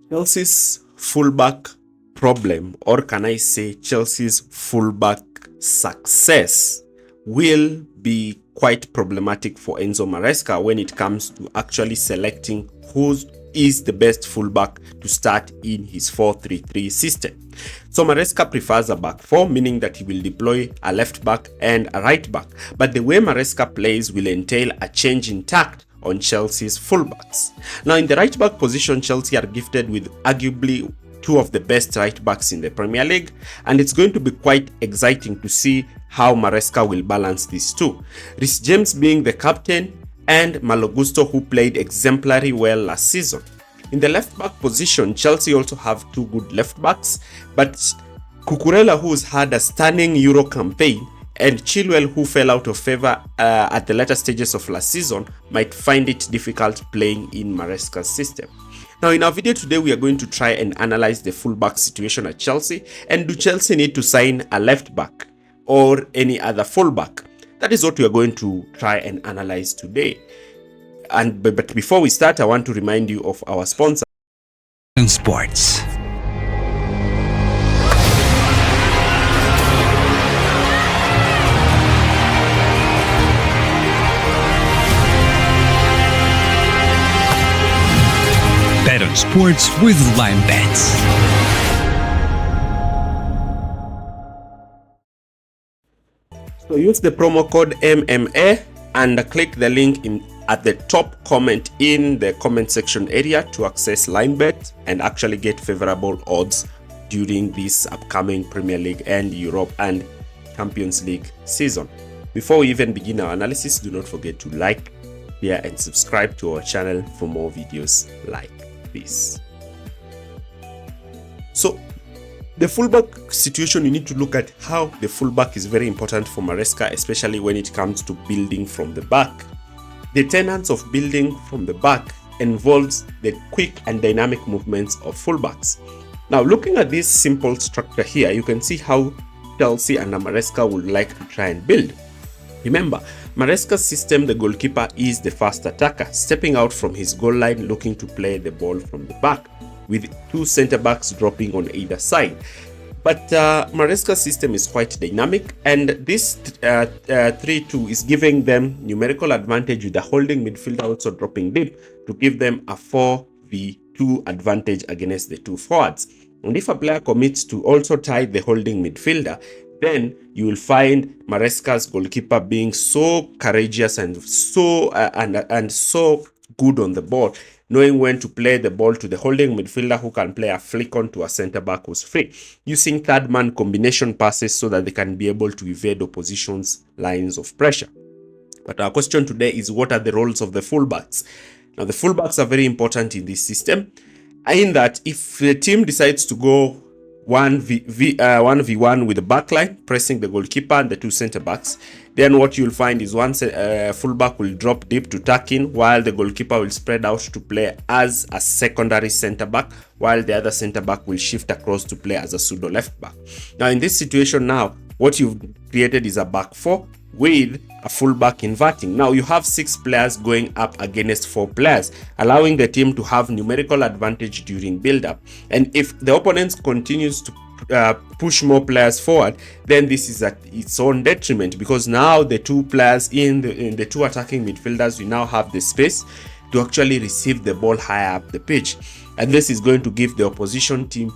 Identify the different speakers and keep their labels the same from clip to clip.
Speaker 1: Chelsea's fullback problem, or can I say Chelsea's fullback success, will be quite problematic for Enzo Maresca when it comes to actually selecting who is the best fullback to start in his 4-3-3 system. So Maresca prefers a back four, meaning that he will deploy a left back and a right back. But the way Maresca plays will entail a change in tact on Chelsea's fullbacks. Now, in the right back position, Chelsea are gifted with arguably two of the best right backs in the Premier League, and it's going to be quite exciting to see how Maresca will balance these two. Reece James being the captain, and Malo Gusto, who played exemplary well last season. In the left back position, Chelsea also have two good left backs, but Cucurella, who's had a stunning Euro campaign, and Chilwell, who fell out of favor at the latter stages of last season, might find it difficult playing in Maresca's system. Now, in our video today, we are going to try and analyze the fullback situation at Chelsea, and do Chelsea need to sign a left back or any other fullback? That is what we are going to try and analyze today. But before we start, I want to remind you of our sponsor,
Speaker 2: Sports. Bet on sports with Lime Bets.
Speaker 1: So use the promo code MMA and click the link at the top comment in the comment section area to access LineBet and actually get favorable odds during this upcoming Premier League and Europe and Champions League season. Before we even begin our analysis, do not forget to like, share and subscribe to our channel for more videos like this. So the fullback situation, you need to look at how the fullback is very important for Maresca, especially when it comes to building from the back. The tenets of building from the back involves the quick and dynamic movements of fullbacks. Now, looking at this simple structure here, you can see how Chelsea and Maresca would like to try and build. Remember, Maresca's system, the goalkeeper is the fast attacker, stepping out from his goal line looking to play the ball from the back, with two centre-backs dropping on either side. But Maresca's system is quite dynamic, and this 3-2 is giving them numerical advantage, with the holding midfielder also dropping deep to give them a 4v2 advantage against the two forwards. And if a player commits to also tie the holding midfielder, then you will find Maresca's goalkeeper being so courageous and so good on the ball, knowing when to play the ball to the holding midfielder, who can play a flick on to a centre-back who's free, using third-man combination passes so that they can be able to evade opposition's lines of pressure. But our question today is, what are the roles of the fullbacks? Now, the fullbacks are very important in this system, in that if the team decides to go 1v1 with the backline, pressing the goalkeeper and the two centre-backs, then what you'll find is one fullback will drop deep to tuck in, while the goalkeeper will spread out to play as a secondary centre-back, while the other centre-back will shift across to play as a pseudo left-back. Now, in this situation now, what you've created is a back four with a fullback inverting. Now you have 6 players going up against 4 players, allowing the team to have numerical advantage during build-up. And if the opponent continues to push more players forward, then this is at its own detriment, because now the 2 players in the 2 attacking midfielders will now have the space to actually receive the ball higher up the pitch, and this is going to give the opposition team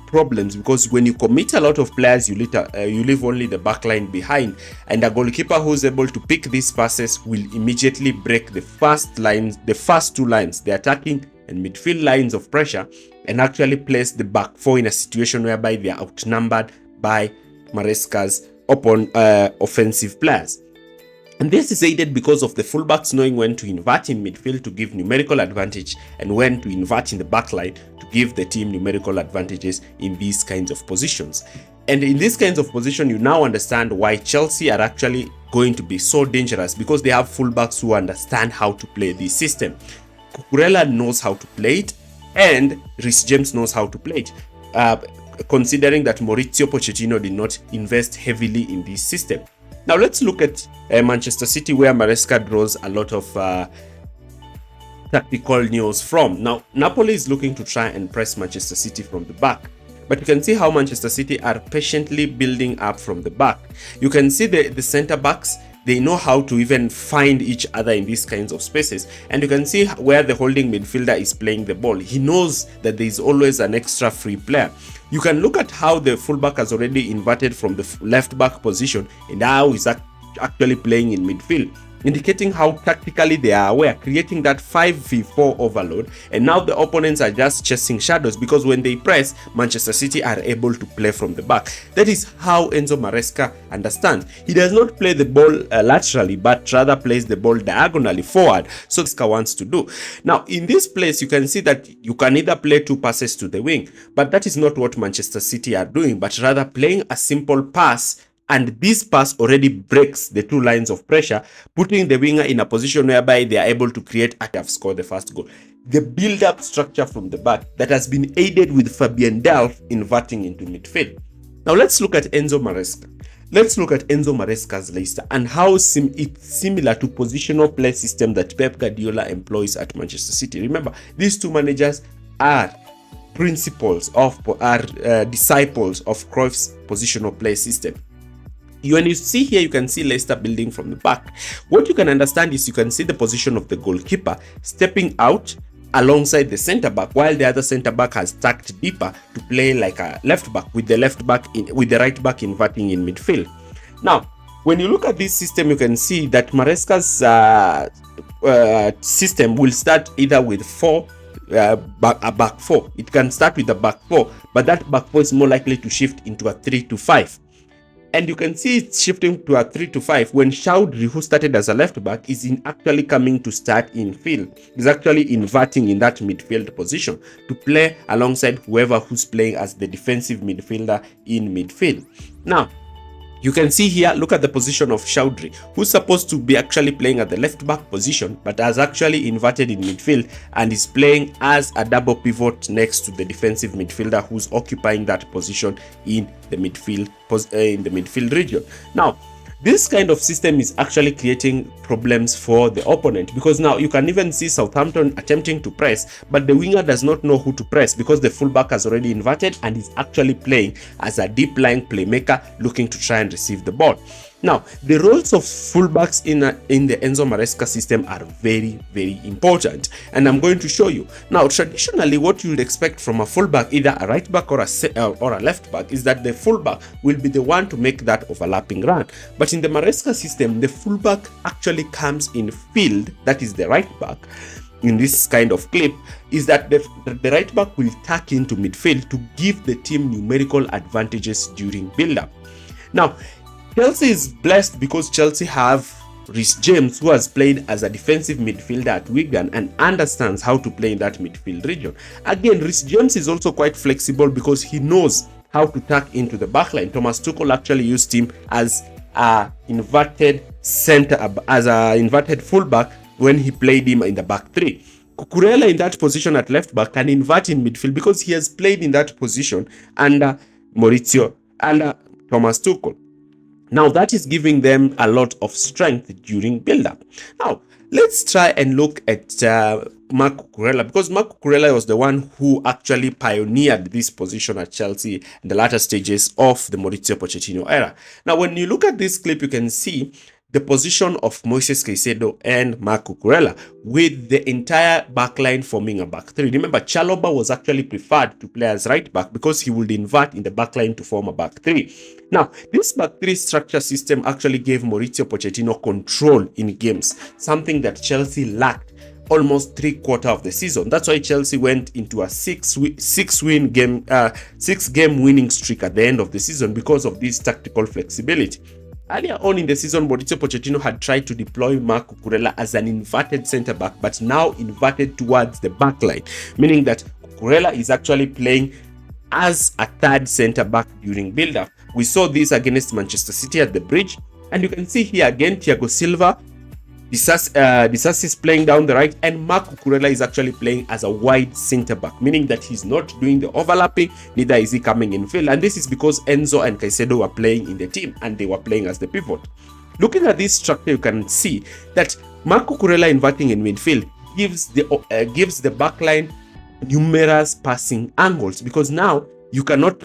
Speaker 1: problems, because when you commit a lot of players, you leave only the backline behind, and a goalkeeper who's able to pick these passes will immediately break the first 2 lines, the attacking and midfield lines of pressure, and actually place the back four in a situation whereby they are outnumbered by Maresca's offensive players. And this is aided because of the fullbacks knowing when to invert in midfield to give numerical advantage, and when to invert in the backline to give the team numerical advantages in these kinds of positions. And in these kinds of positions, you now understand why Chelsea are actually going to be so dangerous, because they have fullbacks who understand how to play this system. Cucurella knows how to play it, and Reece James knows how to play it, considering that Maurizio Pochettino did not invest heavily in this system. Now let's look at Manchester City, where Maresca draws a lot of tactical news from. Now, Napoli is looking to try and press Manchester City from the back. But you can see how Manchester City are patiently building up from the back. You can see the center backs, they know how to even find each other in these kinds of spaces. And you can see where the holding midfielder is playing the ball. He knows that there is always an extra free player. You can look at how the fullback has already inverted from the left back position and now is actually playing in midfield, indicating how tactically they are aware, creating that 5v4 overload. And now the opponents are just chasing shadows, because when they press, Manchester City are able to play from the back. That is how Enzo Maresca understands. He does not play the ball laterally, but rather plays the ball diagonally forward. So Maresca wants to do. Now, in this place, you can see that you can either play 2 passes to the wing, but that is not what Manchester City are doing, but rather playing a simple pass. And this pass already breaks the 2 lines of pressure, putting the winger in a position whereby they are able to create and have scored the first goal. The build-up structure from the back that has been aided with Fabian Delph inverting into midfield. Now let's look at Enzo Maresca. Let's look at Enzo Maresca's Leicester and how it's similar to positional play system that Pep Guardiola employs at Manchester City. Remember, these 2 managers are disciples of Cruyff's positional play system. When you see here, you can see Leicester building from the back. What you can understand is you can see the position of the goalkeeper stepping out alongside the centre back, while the other centre back has tucked deeper to play like a left back, with the right back inverting in midfield. Now, when you look at this system, you can see that Maresca's system will start either with a back 4. It can start with a back 4, but that back 4 is more likely to shift into a 3-5. And you can see it's shifting to a 3-5 when Chaudhry, who started as a left back, is actually coming to start in field. He's actually inverting in that midfield position to play alongside whoever who's playing as the defensive midfielder in midfield. Now, you can see here, look at the position of Chaudhry, who's supposed to be actually playing at the left back position, but has actually inverted in midfield and is playing as a double pivot next to the defensive midfielder who's occupying that position in the midfield region. Now, this kind of system is actually creating problems for the opponent, because now you can even see Southampton attempting to press, but the winger does not know who to press because the fullback has already inverted and is actually playing as a deep lying playmaker looking to try and receive the ball. Now, the roles of fullbacks in the Enzo Maresca system are very, very important, and I'm going to show you. Now, traditionally, what you would expect from a fullback, either a right back or a left back, is that the fullback will be the one to make that overlapping run. But in the Maresca system, the fullback actually comes in field, that is the right back. In this kind of clip, is that the right back will tuck into midfield to give the team numerical advantages during build-up. Now, Chelsea is blessed because Chelsea have Reece James, who has played as a defensive midfielder at Wigan and understands how to play in that midfield region. Again, Reece James is also quite flexible because he knows how to tuck into the backline. Thomas Tuchel actually used him as an inverted fullback when he played him in the back 3. Cucurella in that position at left back can invert in midfield because he has played in that position under Thomas Tuchel. Now, that is giving them a lot of strength during build-up. Now, let's try and look at Marc Cucurella, because Marc Cucurella was the one who actually pioneered this position at Chelsea in the latter stages of the Maurizio Pochettino era. Now, when you look at this clip, you can see the position of Moises Caicedo and Marc Cucurella, with the entire backline forming a back 3. Remember, Chalobah was actually preferred to play as right back because he would invert in the backline to form a back 3. Now, this back 3 structure system actually gave Maurizio Pochettino control in games, something that Chelsea lacked almost 3/4 of the season. That's why Chelsea went into a 6-game winning streak at the end of the season, because of this tactical flexibility. Earlier on in the season, Maurizio Pochettino had tried to deploy Marc Cucurella as an inverted centre-back, but now inverted towards the back line, meaning that Cucurella is actually playing as a third centre-back during build-up. We saw this against Manchester City at the Bridge, and you can see here again, Thiago Silva, Disasi is playing down the right, and Marc Cucurella is actually playing as a wide centre-back, meaning that he's not doing the overlapping, neither is he coming in field. And this is because Enzo and Caicedo were playing in the team, and they were playing as the pivot. Looking at this structure, you can see that Marc Cucurella inverting in midfield gives the backline numerous passing angles, because now you cannot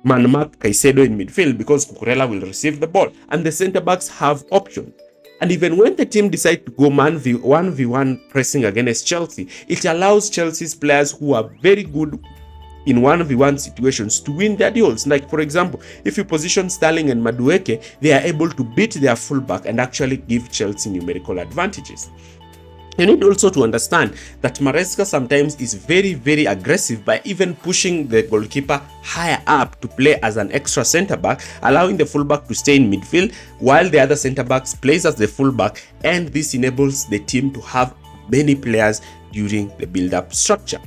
Speaker 1: man-mark Caicedo in midfield because Cucurella will receive the ball, and the centre-backs have options. And even when the team decide to go 1v1 pressing against Chelsea, it allows Chelsea's players who are very good in 1v1 situations to win their duels. Like, for example, if you position Sterling and Madueke, they are able to beat their fullback and actually give Chelsea numerical advantages. You need also to understand that Maresca sometimes is very, very aggressive by even pushing the goalkeeper higher up to play as an extra centre-back, allowing the fullback to stay in midfield while the other centre-backs plays as the fullback, and this enables the team to have many players during the build-up structure.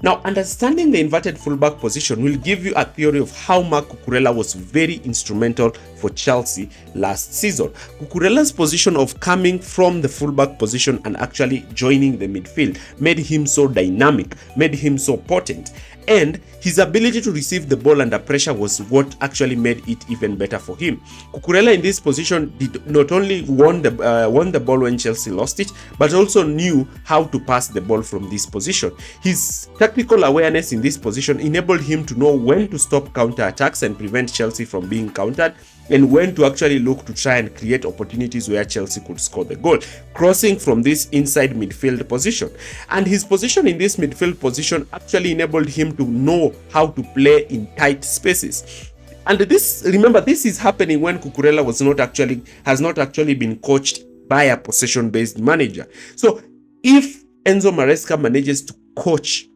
Speaker 1: Now, understanding the inverted fullback position will give you a theory of how Marc Cucurella was very instrumental for Chelsea last season. Cucurella's position of coming from the fullback position and actually joining the midfield made him so dynamic, made him so potent, and his ability to receive the ball under pressure was what actually made it even better for him. Cucurella in this position did not only won the ball when Chelsea lost it, but also knew how to pass the ball from this position. His tactical awareness in this position enabled him to know when to stop counter-attacks and prevent Chelsea from being countered, and when to actually look to try and create opportunities where Chelsea could score the goal, crossing from this inside midfield position. And his position in this midfield position actually enabled him to know how to play in tight spaces. And this, remember, this is happening when Cucurella has not actually been coached by a possession-based manager. So if Enzo Maresca manages to coach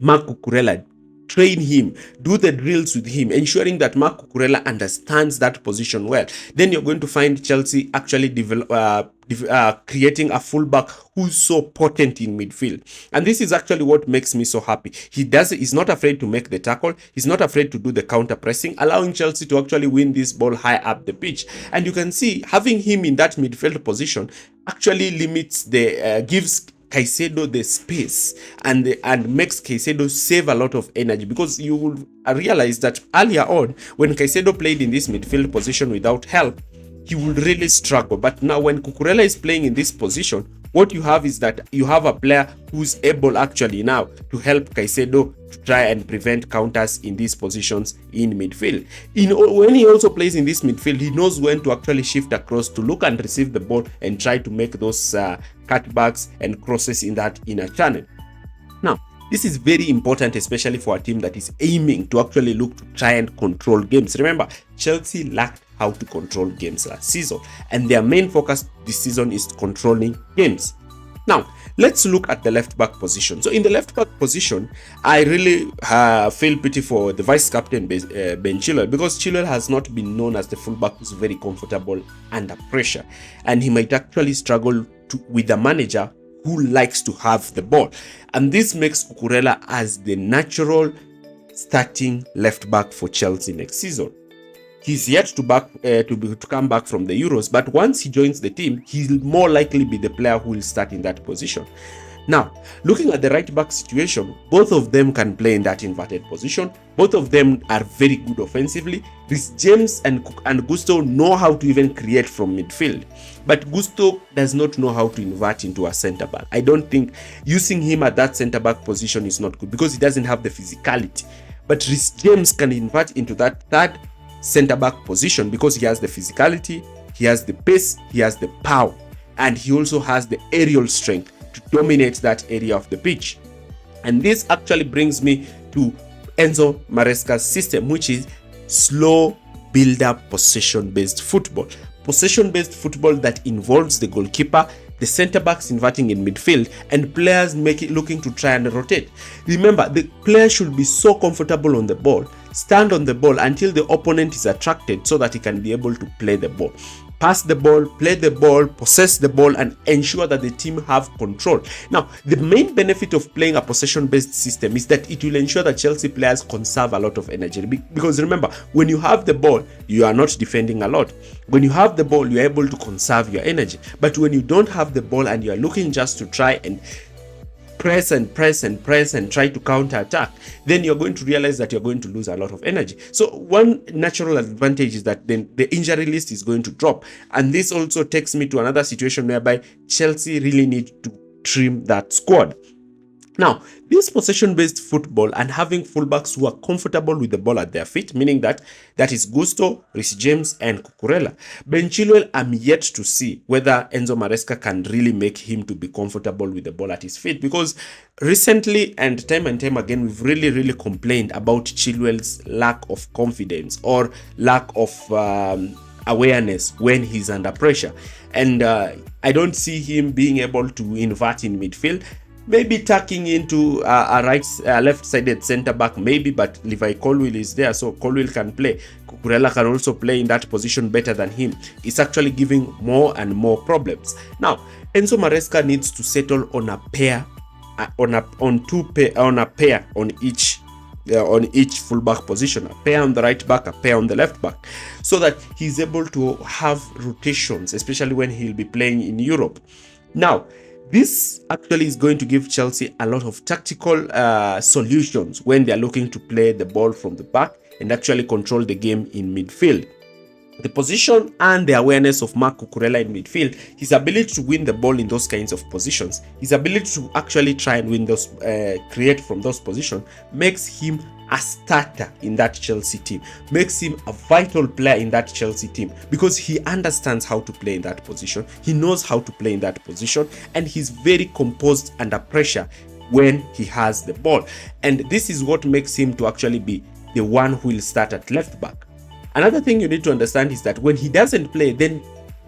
Speaker 1: Marc Cucurella, train him, do the drills with him, ensuring that Marc Cucurella understands that position well, then you're going to find Chelsea actually creating a fullback who's so potent in midfield. And this is actually what makes me so happy. He's not afraid to make the tackle, he's not afraid to do the counter pressing, allowing Chelsea to actually win this ball high up the pitch. And you can see having him in that midfield position actually gives Caicedo the space and makes Caicedo save a lot of energy, because you will realize that earlier on when Caicedo played in this midfield position without help, he would really struggle. But now when Cucurella is playing in this position, what you have is that you have a player who's able actually now to help Caicedo to try and prevent counters in these positions in midfield. When he also plays in this midfield, he knows when to actually shift across to look and receive the ball and try to make those cutbacks and crosses in that inner channel. Now, this is very important, especially for a team that is aiming to actually look to try and control games. Remember, Chelsea lacked how to control games last season, and their main focus this season is controlling games. Now, let's look at the left back position. So in the left back position, I really feel pity for the vice captain Ben Chilwell, because Chilwell has not been known as the fullback who's very comfortable under pressure, and he might actually struggle with a manager who likes to have the ball. And this makes Cucurella as the natural starting left back for Chelsea next season. He's yet to come back from the Euros, but once he joins the team, he'll more likely be the player who will start in that position. Now, looking at the right back situation, both of them can play in that inverted position. Both of them are very good offensively. Reece James and Gusto know how to even create from midfield, but Gusto does not know how to invert into a centre back. I don't think using him at that centre back position is not good, because he doesn't have the physicality. But Reece James can invert into that third centre back position because he has the physicality, he has the pace, he has the power, and he also has the aerial strength to dominate that area of the pitch. And this actually brings me to Enzo Maresca's system, which is slow build-up possession-based football. Possession-based football that involves the goalkeeper, the centre-backs inverting in midfield, and players looking to try and rotate. Remember, the player should be so comfortable on the ball, stand on the ball until the opponent is attracted so that he can be able to play the ball. Pass the ball, play the ball, possess the ball, and ensure that the team have control. Now, the main benefit of playing a possession-based system is that it will ensure that Chelsea players conserve a lot of energy. Because remember, when you have the ball, you are not defending a lot. When you have the ball, you are able to conserve your energy. But when you don't have the ball and you are looking just to try and press and try to counter attack, then you're going to realize that you're going to lose a lot of energy. So one natural advantage is that then the injury list is going to drop, and this also takes me to another situation whereby Chelsea really need to trim that squad. Now, this possession-based football and having fullbacks who are comfortable with the ball at their feet, meaning that is Gusto, Reece James, and Cucurella. Ben Chilwell, I'm yet to see whether Enzo Maresca can really make him to be comfortable with the ball at his feet, because recently and time again, we've really complained about Chilwell's lack of confidence or lack of awareness when he's under pressure. And I don't see him being able to invert in midfield. Maybe tucking into a left-sided centre-back, maybe, but Levi Colwill is there, so Colwill can play. Cucurella can also play in that position better than him. It's actually giving more and more problems. Now, Enzo Maresca needs to settle on a pair, on each fullback position, a pair on the right back, a pair on the left back, so that he's able to have rotations, especially when he'll be playing in Europe. Now, this actually is going to give Chelsea a lot of tactical solutions when they're looking to play the ball from the back and actually control the game in midfield. The position and the awareness of Marc Cucurella in midfield, his ability to win the ball in those kinds of positions, his ability to actually try and win those, create from those positions, makes him a starter in that Chelsea team, makes him a vital player in that Chelsea team, because he understands how to play in that position, he knows how to play in that position, and he's very composed under pressure when he has the ball. And this is what makes him to actually be the one who will start at left back. Another thing you need to understand is that when he doesn't play, then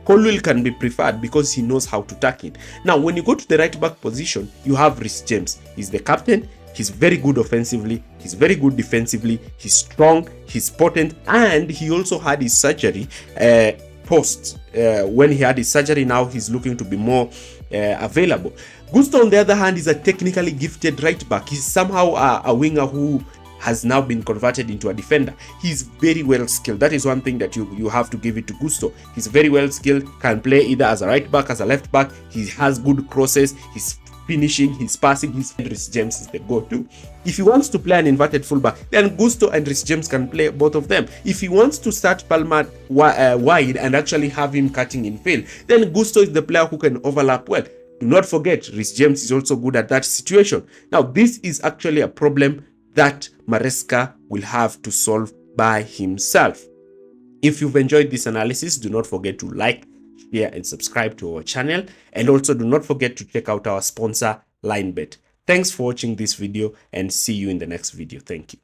Speaker 1: Colwill can be preferred because he knows how to tuck in. Now, when you go to the right back position, you have Reece James. He's the captain. He's very good offensively. He's very good defensively. He's strong. He's potent. And he also had his surgery when he had his surgery, now he's looking to be more available. Gusto, on the other hand, is a technically gifted right back. He's somehow a winger who has now been converted into a defender. He's very well skilled. That is one thing that you have to give it to Gusto. He's very well skilled, can play either as a right back, as a left back. He has good crosses, he's finishing, he's passing, Reece James is the go-to. If he wants to play an inverted fullback, then Gusto and Reece James can play both of them. If he wants to start Palmer wide and actually have him cutting in field, then Gusto is the player who can overlap well. Do not forget, Reece James is also good at that situation. Now, this is actually a problem that Maresca will have to solve by himself. If you've enjoyed this analysis, do not forget to like, share, and subscribe to our channel. And also do not forget to check out our sponsor, LineBet. Thanks for watching this video and see you in the next video. Thank you.